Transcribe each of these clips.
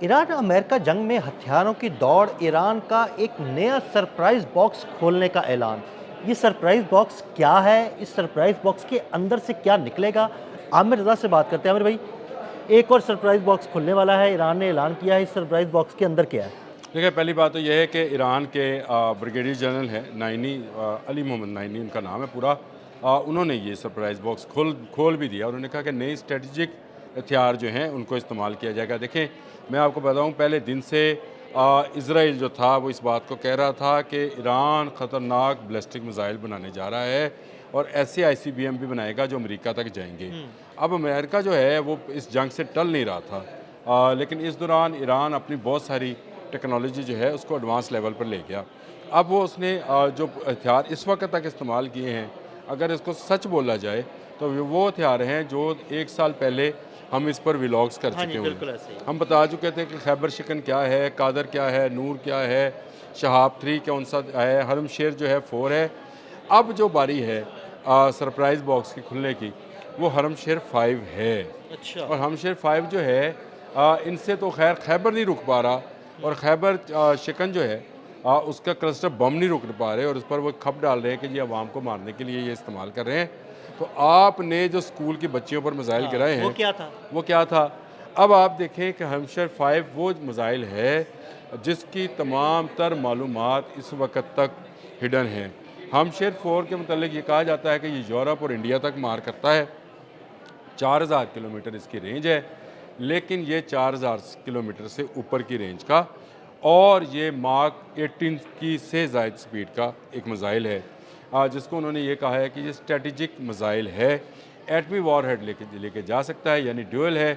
Iran America जंग में हथियारों की दौड़, ईरान का एक नया सरप्राइज बॉक्स खोलने का ऐलान। ये सरप्राइज बॉक्स क्या है? इस सरप्राइज बॉक्स के अंदर से क्या निकलेगा? आमिर रज़ा से बात करते हैं। आमिर भाई, एक और सरप्राइज बॉक्स खुलने वाला है, ईरान ने ऐलान किया है। इस सरप्राइज बॉक्स के अंदर क्या है? देखिए, पहली बात तो यह है कि ईरान के ब्रिगेडियर जनरल हैं नाइनी, अली मोहम्मद नाइनी उनका नाम है पूरा। उन्होंने ये सरप्राइज़ बॉक्स खोल भी दिया। उन्होंने कहा कि नई स्ट्रेटजिक हथियार जो हैं उनको इस्तेमाल किया जाएगा। देखें, मैं आपको बताऊं, पहले दिन से इसराइल जो था वो इस बात को कह रहा था कि ईरान ख़तरनाक बैलिस्टिक मिसाइल बनाने जा रहा है और ऐसे ICBM भी बनाएगा जो अमेरिका तक जाएंगे। अब अमेरिका जो है वो इस जंग से टल नहीं रहा था, लेकिन इस दौरान ईरान अपनी बहुत सारी टेक्नोलॉजी जो है उसको एडवांस लेवल पर ले गया। अब वो उसने जो हथियार इस वक्त तक इस्तेमाल किए हैं, अगर इसको सच बोला जाए तो वो हथियार हैं जो 1 साल पहले हम इस पर व्लॉग्स कर हाँ जी, चुके हुए हैं। बिल्कुल ऐसे ही। हम बता चुके थे कि खैबर शिकन क्या है, कादर क्या है, नूर क्या है, शहाब 3 कौन सा है, हरम शेर जो है 4 है। अब जो बारी है सरप्राइज़ बॉक्स की खुलने की, वो हरम शेर 5 है। अच्छा। और हरम शेर 5 जो है, इनसे तो खैर खैबर नहीं रुक पा रहा, और खैबर शिकन जो है उसका क्लस्टर बम नहीं रुक पा रहे, और उस पर वो खप डाल रहे हैं कि ये अवाम को मारने के लिए ये इस्तेमाल कर रहे हैं। तो आपने जो स्कूल की बच्चियों पर मिसाइल हाँ, गिराए वो हैं, क्या था? वो क्या था? अब आप देखें कि हमशर 5 वो मिसाइल है जिसकी तमाम तर मालूमात इस वक्त तक हिडन हैं। हमशर 4 के मतलब ये कहा जाता है कि ये यूरोप और इंडिया तक मार करता है। 4000 किलोमीटर इसकी रेंज है, लेकिन ये 4000 किलोमीटर से ऊपर की रेंज का, और ये मार्क 18 की से ज़ायद स्पीड का एक मिसाइल है, जिसको उन्होंने ये कहा है कि ये स्ट्रेटजिक मिसाइल है। एटमी वॉर हेड लेके जा सकता है, यानी ड्यूअल है,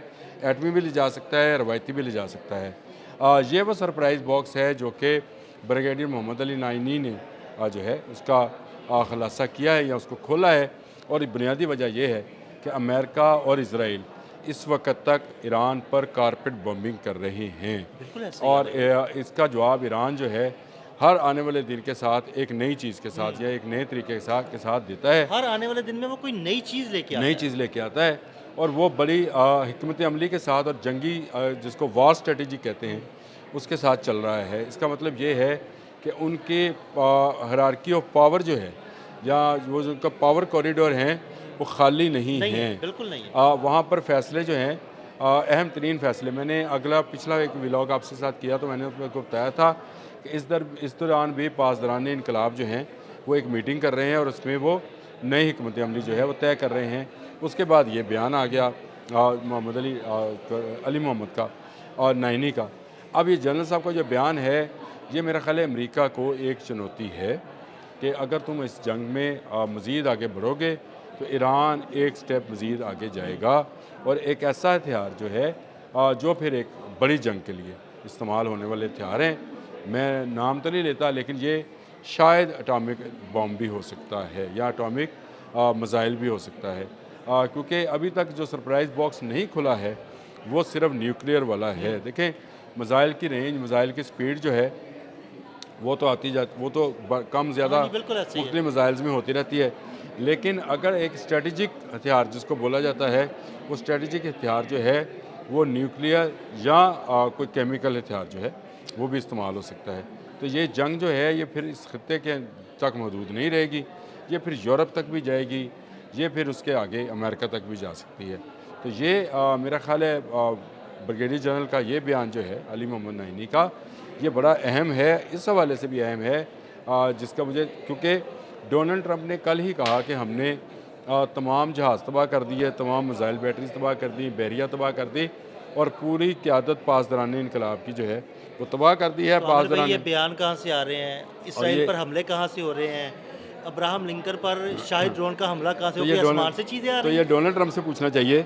एटमी भी ले जा सकता है, रवायती भी ले जा सकता है। ये वो सरप्राइज़ बॉक्स है जो कि ब्रिगेडियर मोहम्मद अली नाइनी ने जो है उसका खुलासा किया है या उसको खोला है। और बुनियादी वजह यह है कि अमेरिका और इसराइल इस वक्त तक ईरान पर कारपेट बम्बिंग कर रहे हैं, बिल्कुल ऐसे ही और आमिर। इसका जवाब ईरान जो है हर आने वाले दिन के साथ एक नई चीज़ के साथ या एक नए तरीके के साथ देता है, हर आने वाले दिन में वो कोई नई चीज़ लेके नई आता है। चीज़ लेके आता है। और वो बड़ी हिकमत अमली के साथ और जंगी जिसको वॉर स्ट्रेटजी कहते हैं उसके साथ चल रहा है। इसका मतलब ये है कि उनके हायरार्की ऑफ पावर जो है, या वो जो उनका पावर कॉरिडोर हैं, वो खाली नहीं नहीं है, हैं। बिल्कुल नहीं है। वहाँ पर फ़ैसले जो हैं, अहम तरीन फ़ैसले, मैंने पिछला एक व्लॉग आपके साथ किया तो मैंने उसमें आपको बताया था कि इस दौरान भी पासदारान इनकलाब जो हैं वो एक मीटिंग कर रहे हैं, और उसमें वो नई हिकमत अमली जो है वो तय कर रहे हैं। उसके बाद ये बयान आ गया मोहम्मद अली मोहम्मद का और नाइनी का। अब ये जनरल साहब का जो बयान है, ये मेरा ख़्याल है अमेरिका को एक चुनौती है कि अगर तुम इस जंग में मज़ीद आगे बढ़ोगे तो ईरान एक स्टेप मज़ीद आगे जाएगा, और एक ऐसा हथियार जो है जो फिर एक बड़ी जंग के लिए इस्तेमाल होने वाले हथियार हैं। मैं नाम तो नहीं लेता, लेकिन ये शायद एटॉमिक बॉम्ब भी हो सकता है या एटॉमिक मिसाइल भी हो सकता है, क्योंकि अभी तक जो सरप्राइज़ बॉक्स नहीं खुला है वो सिर्फ न्यूक्लियर वाला है। देखें, मिसाइल की रेंज, मिसाइल की स्पीड जो है वो तो आती जाती, वो तो कम हाँ ज़्यादा जी, बिल्कुल ऐसे ही है। मुख्तलिफ मिसाइल्स में होती रहती है। लेकिन अगर एक स्ट्रेटजिक हथियार जिसको बोला जाता है, वो स्ट्रेटजिक हथियार जो है वो न्यूक्लियर या कोई केमिकल हथियार जो है वो भी इस्तेमाल हो सकता है। तो ये जंग जो है ये फिर इस खत्ते के तक महदूद नहीं रहेगी, ये फिर यूरोप तक भी जाएगी, ये फिर उसके आगे अमेरिका तक भी जा सकती है। तो ये मेरा ख़्याल है ब्रिगेडियर जनरल का ये बयान जो है अली मोहम्मद नईनी का, ये बड़ा अहम है। इस हवाले से भी अहम है जिसका मुझे, क्योंकि डोनाल्ड ट्रंप ने कल ही कहा कि हमने तमाम जहाज़ तबाह कर दिए, तमाम मिसाइल बैटरीज तबाह कर दी, बैरिया तबाह कर दी, और पूरी क़यादत पासदारान इनकलाब की जो है वो तबाह कर दी है। तो आमिर भाई, ये पासदारान, बयान कहाँ से आ रहे हैं? और इसराइल ये पर हमले कहाँ से हो रहे हैं? अब्राहम लिंकन पर शाहिद ड्रोन का हमला कहाँ से तो हो ये गया? आसमान से चीज़ें आ रही हैं? डोनाल्ड ट्रंप से पूछना चाहिए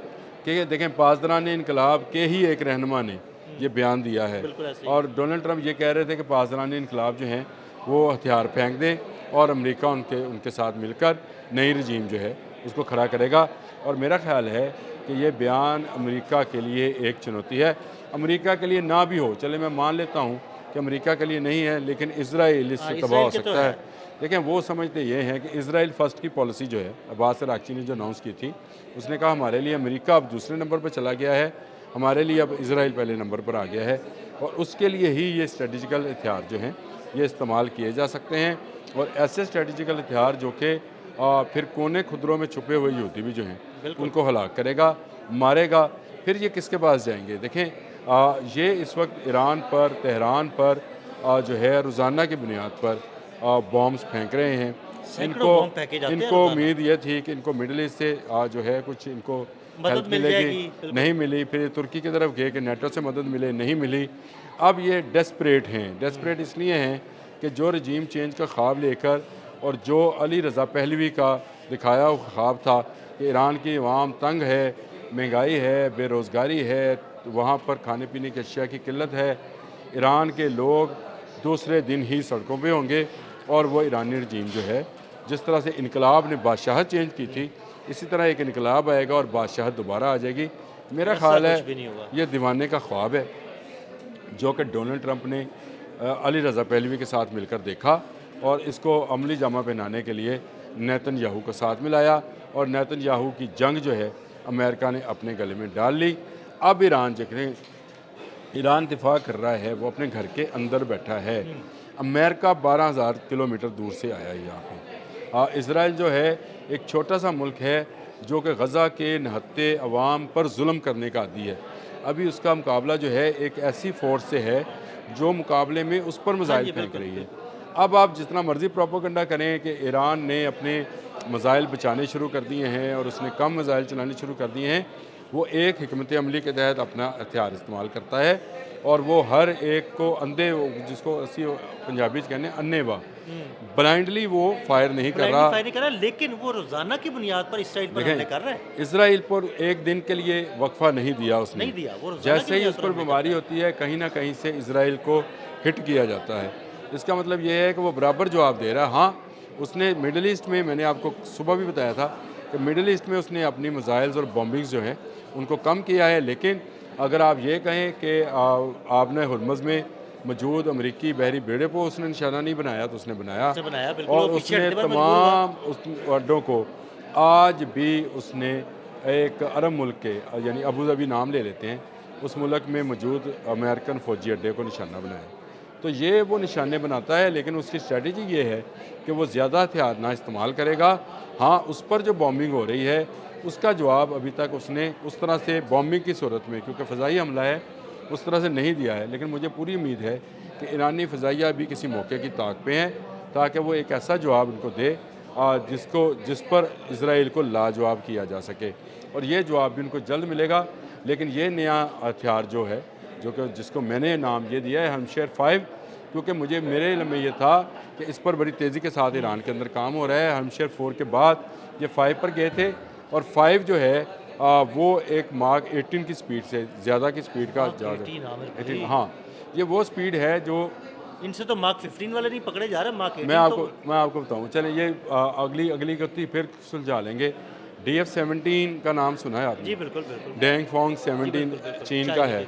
कि देखें, पासदारान इनकलाब के ही एक रहनुमा ने ये बयान दिया है, बिल्कुल ऐसे ही। और डोनाल्ड ट्रंप ये कह रहे थे कि पासदारान इनकलाब जो हैं वो हथियार फेंक दें, और अमेरिका उनके उनके साथ मिलकर नई रजीम जो है उसको खड़ा करेगा। और मेरा ख़्याल है कि ये बयान अमेरिका के लिए एक चुनौती है। अमेरिका के लिए ना भी हो, चले मैं मान लेता हूँ कि अमेरिका के लिए नहीं है, लेकिन इसराइल हाँ, इससे तबाह हो इसराइल के तो सकता है। है। देखें, वो समझते ये हैं कि इसराइल फ़र्स्ट की पॉलिसी जो है अब्बास अराक्ची ने जो अनाउंस की थी, उसने कहा हमारे लिए अमेरिका अब दूसरे नंबर पर चला गया है, हमारे लिए अब इसराइल पहले नंबर पर आ गया है और उसके लिए ही ये स्ट्रेटजिकल हथियार जो हैं ये इस्तेमाल किए जा सकते हैं। और ऐसे स्ट्रेटजिकल हथियार जो कि फिर कोने खुदरों में छुपे हुए यहूदी भी जो हैं उनको हलाक करेगा, मारेगा, फिर ये किसके पास जाएंगे? देखें ये इस वक्त ईरान पर, तेहरान पर जो है रोज़ाना की बुनियाद पर बॉम्ब्स फेंक रहे हैं। सैकड़ों बॉम्ब फेंके जाते हैं इनको रोज़ाना। उम्मीद ये थी कि इनको मिडल ईस्ट से जो है कुछ इनको मदद हेल्प मिल मिलेगी, जाएगी, बिल्कुल। नहीं मिली। फिर ये तुर्की की तरफ गए कि नेटो से मदद मिले, नहीं मिली। अब ये डेस्परेट हैं। डेस्परेट इसलिए हैं कि जो रजीम चेंज का ख्वाब लेकर और जो अली रज़ा पहलवी का दिखाया हुआ ख्वाब था कि ईरान की अवाम तंग है, महंगाई है, बेरोज़गारी है, वहाँ पर खाने पीने की अशिया की किल्लत है, ईरान के लोग दूसरे दिन ही सड़कों पे होंगे और वो ईरानी रजीम जो है जिस तरह से इनकलाब ने बादशाहत चेंज की थी इसी तरह एक इनकलाब आएगा और बादशाहत दोबारा आ जाएगी। मेरा ऐसा ख्याल कुछ भी नहीं है होगा। ये दीवाने का ख्वाब है जो कि डोनाल्ड ट्रंप ने अली रज़ा पहलवी के साथ मिलकर देखा और इसको अमली जामा पहनाने के लिए नेतन्याहू को साथ मिलाया और नेतन्याहू की जंग जो है अमेरिका ने अपने गले में डाल ली। अब ईरान देखें, ईरान दिफा कर रहा है, वो अपने घर के अंदर बैठा है। अमेरिका 12,000 किलोमीटर दूर से आया है यहाँ पे। इसराइल जो है एक छोटा सा मुल्क है जो कि गज़ा के नहत्ते अवाम पर जुल्म करने का आदी है। अभी उसका मुकाबला जो है एक ऐसी फोर्स से है जो मुकाबले में उस पर मिसाइल फेंक रही है। अब आप जितना मर्ज़ी प्रोपोगंडा करें कि ईरान ने अपने मिसाइल बचाने शुरू कर दिए हैं और उसने कम मिसाइल चलाने शुरू कर दिए हैं, वो एक हिकमत अमली के तहत अपना हथियार इस्तेमाल करता है और वो हर एक को अंधे, जिसको असी पंजाबी कहने अन्नेवा, ब्लाइंडली वो फायर नहीं कर रहा। फायर नहीं कर रहा, लेकिन वो रोज़ाना की बुनियाद पर इसराइल पर हमले कर रहा है। इसराइल पर एक दिन के लिए वक्फा नहीं दिया उसने, नहीं दिया, वो रोज़ाना जैसे ही उस पर बीमारी होती है कहीं ना कहीं से इसराइल को हिट किया जाता है। इसका मतलब ये है कि वो बराबर जवाब दे रहा है। हाँ, उसने मिडल ईस्ट में, मैंने आपको सुबह भी बताया था कि मिडल ईस्ट में उसने अपनी मिसाइल्स और बॉम्बिंग्स जो हैं उनको कम किया है। लेकिन अगर आप ये कहें कि आपने हुर्मुज़ में मौजूद अमरीकी बहरी बेड़े को उसने निशाना नहीं बनाया, तो उसने बनाया बिल्कुल, और वो पीछे उसने हटने पर मजबूर हुआ। तमाम उस अड्डों को, आज भी उसने एक अरब मुल्क के यानी अबू धाबी नाम ले लेते हैं, उस मुल्क में मौजूद अमेरिकन फ़ौजी अड्डे को निशाना बनाया। तो ये वो निशाने बनाता है, लेकिन उसकी स्ट्रेटजी ये है कि वो ज़्यादा हथियार ना इस्तेमाल करेगा। हाँ, उस पर जो बॉम्बिंग हो रही है उसका जवाब अभी तक उसने उस तरह से बॉम्बिंग की सूरत में, क्योंकि फ़ज़ाई हमला है, उस तरह से नहीं दिया है। लेकिन मुझे पूरी उम्मीद है कि ईरानी फ़ज़ाइया भी किसी मौके की ताक पे हैं ताकि वो एक ऐसा जवाब उनको दे जिस पर इसराइल को लाजवाब किया जा सके, और ये जवाब भी उनको जल्द मिलेगा। लेकिन ये नया हथियार जो है, जो कि जिसको मैंने नाम ये दिया है हमशेर 5, क्योंकि मुझे मेरे इल्म में ये था कि इस पर बड़ी तेज़ी के साथ ईरान के अंदर काम हो रहा है। हमशेर 4 के बाद ये 5 पर गए थे और 5 जो है वो एक मार्क 18 की स्पीड से ज़्यादा की स्पीड का जहाज़ है। 18, हाँ, ये वो स्पीड है जो इनसे तो मार्क 15 वाले नहीं पकड़े जा रहे, मार्क 18 मैं आपको बताऊँ। चलें, ये अगली गति फिर सुलझा लेंगे। DF-17 का नाम सुना है आपने? जी बिल्कुल बिल्कुल। डैंग फोंग 17 चीन का है,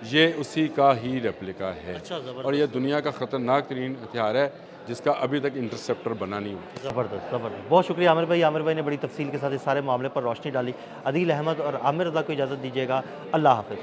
ये उसी का ही रेप्लिका है। अच्छा, और ये दुनिया का ख़तरनाक तरीन हथियार है जिसका अभी तक इंटरसेप्टर बना नहीं हुआ। ज़बरदस्त ज़बरदस्त, बहुत शुक्रिया आमिर भाई। आमिर भाई ने बड़ी तफसील के साथ इस सारे मामले पर रोशनी डाली। अदील अहमद और आमिर रज़ा को इजाज़त दीजिएगा। अल्लाह हाफ़िज़।